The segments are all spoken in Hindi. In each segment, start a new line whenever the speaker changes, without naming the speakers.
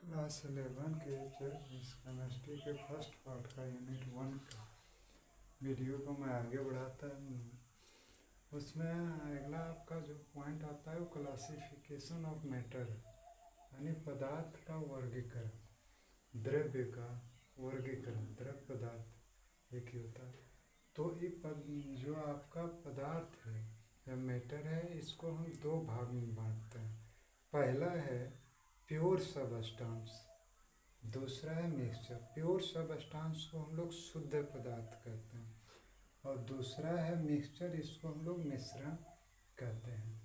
क्लास 11 के केमिस्ट्री के फर्स्ट पार्ट का यूनिट 1 का वीडियो को मैं आगे बढ़ाता हूँ। उसमें अगला आपका जो पॉइंट आता है वो क्लासिफिकेशन ऑफ मैटर यानी पदार्थ का वर्गीकरण, द्रव्य का वर्गीकरण। द्रव्य पदार्थ एक ही होता है। तो ये जो आपका पदार्थ है या मैटर है, इसको हम दो भाग में बांटते हैं। पहला है प्योर सबस्टांस, दूसरा है मिक्सचर। प्योर सबस्टांस को हम लोग शुद्ध पदार्थ कहते हैं और दूसरा है मिक्सचर, इसको हम लोग मिश्रण कहते हैं।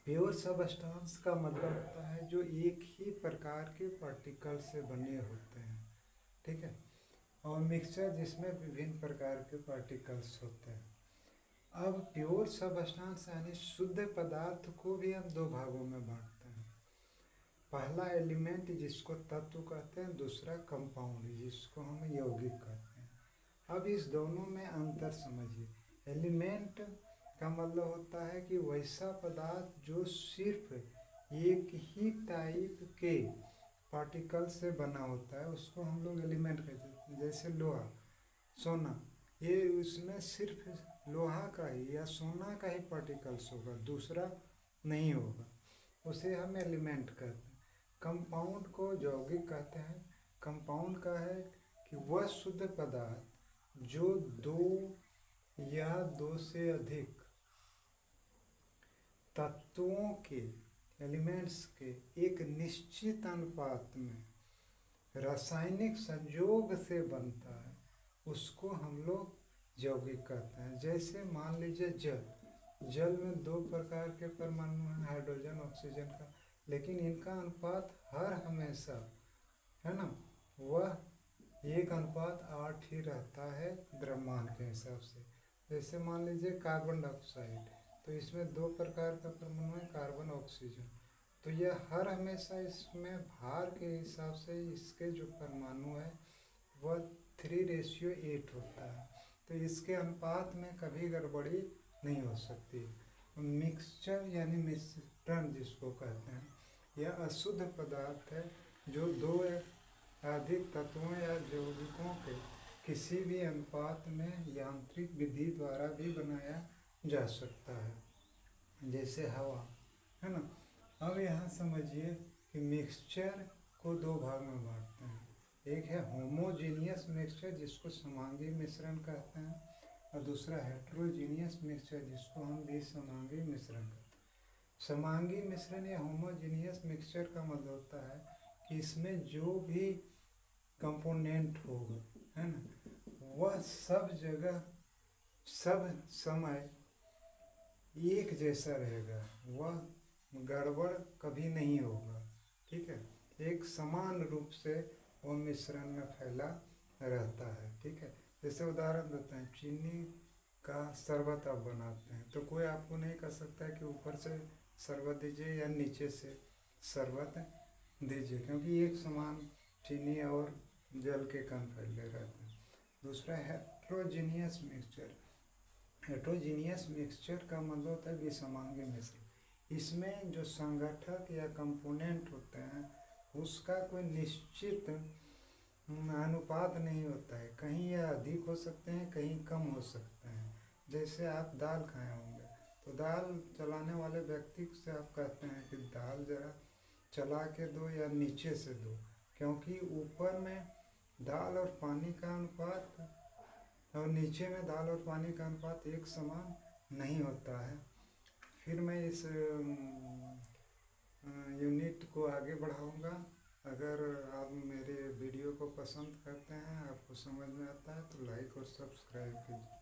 प्योर सबस्टांस का मतलब होता है जो एक ही प्रकार के पार्टिकल से बने होते हैं, ठीक है। और मिक्सचर जिसमें विभिन्न प्रकार के पार्टिकल्स होते हैं। अब प्योर सबस्टांस यानी शुद्ध पदार्थ को भी हम दो भागों में बांटते हैं। पहला एलिमेंट जिसको तत्व कहते हैं, दूसरा कंपाउंड जिसको हम यौगिक कहते हैं। अब इस दोनों में अंतर समझिए। एलिमेंट का मतलब होता है कि वैसा पदार्थ जो सिर्फ एक ही टाइप के पार्टिकल से बना होता है, उसको हम लोग एलिमेंट कहते हैं। जैसे लोहा, सोना, ये उसमें सिर्फ लोहा का ही या सोना का ही पार्टिकल्स होगा, दूसरा नहीं होगा, उसे हम एलिमेंट कहते हैं। कंपाउंड को यौगिक कहते हैं। कंपाउंड का है कि वह शुद्ध पदार्थ जो दो या दो से अधिक तत्वों के, एलिमेंट्स के एक निश्चित अनुपात में रासायनिक संयोग से बनता है, उसको हम लोग यौगिक कहते हैं। जैसे मान लीजिए जल में दो प्रकार के परमाणु हैं, हाइड्रोजन ऑक्सीजन का, लेकिन इनका अनुपात हर हमेशा, है ना, वह 1:8 ही रहता है द्रव्यमान के हिसाब से। जैसे मान लीजिए कार्बन डाइऑक्साइड, तो इसमें दो प्रकार का परमाणु है, कार्बन ऑक्सीजन। तो यह हर हमेशा इसमें भार के हिसाब से इसके जो परमाणु है वह 3:8 होता है। तो इसके अनुपात में कभी गड़बड़ी नहीं हो सकती। मिक्सचर यानी मिश्रण जिसको कहते हैं, यह अशुद्ध पदार्थ है जो दो या अधिक तत्वों या यौगिकों के किसी भी अनुपात में यांत्रिक विधि द्वारा भी बनाया जा सकता है, जैसे हवा, है ना। अब यहाँ समझिए कि मिक्सचर को दो भाग में बांटते हैं। एक है होमोजीनियस मिक्सचर जिसको समांगी मिश्रण कहते हैं, और दूसरा हेट्रोजीनियस मिक्सचर जिसको हम विसमांगी मिश्रण कहते हैं। समांगी मिश्रण या होमोजीनियस मिक्सचर का मतलब होता है कि इसमें जो भी कंपोनेंट होगा, है ना, वह सब जगह सब समय एक जैसा रहेगा, वह गड़बड़ कभी नहीं होगा, ठीक है। एक समान रूप से वह मिश्रण में फैला रहता है, ठीक है। जैसे उदाहरण देते हैं, चीनी का शरबत आप बनाते हैं, तो कोई आपको नहीं कह सकता है कि ऊपर से शरबत दीजिए या नीचे से शरबत दीजिए, क्योंकि एक समान चीनी और जल के कण फैले रहते हैं। दूसरा है हेट्रोजीनियस मिक्सचर। हेट्रोजीनियस मिक्सचर का मतलब होता है विसमांगी मिश्रण। इसमें जो संगठक या कंपोनेंट होते हैं उसका कोई निश्चित अनुपात नहीं होता है, कहीं यह अधिक हो सकते हैं, कहीं कम हो सकते हैं। जैसे आप दाल खाए होंगे, तो दाल चलाने वाले व्यक्ति से आप कहते हैं कि दाल जरा चला के दो या नीचे से दो, क्योंकि ऊपर में दाल और पानी का अनुपात और नीचे में दाल और पानी का अनुपात एक समान नहीं होता है। फिर मैं इस यूनिट को आगे बढ़ाऊंगा। अगर आप मेरे वीडियो को पसंद करते हैं, आपको समझ में आता है, तो लाइक और सब्सक्राइब कीजिए।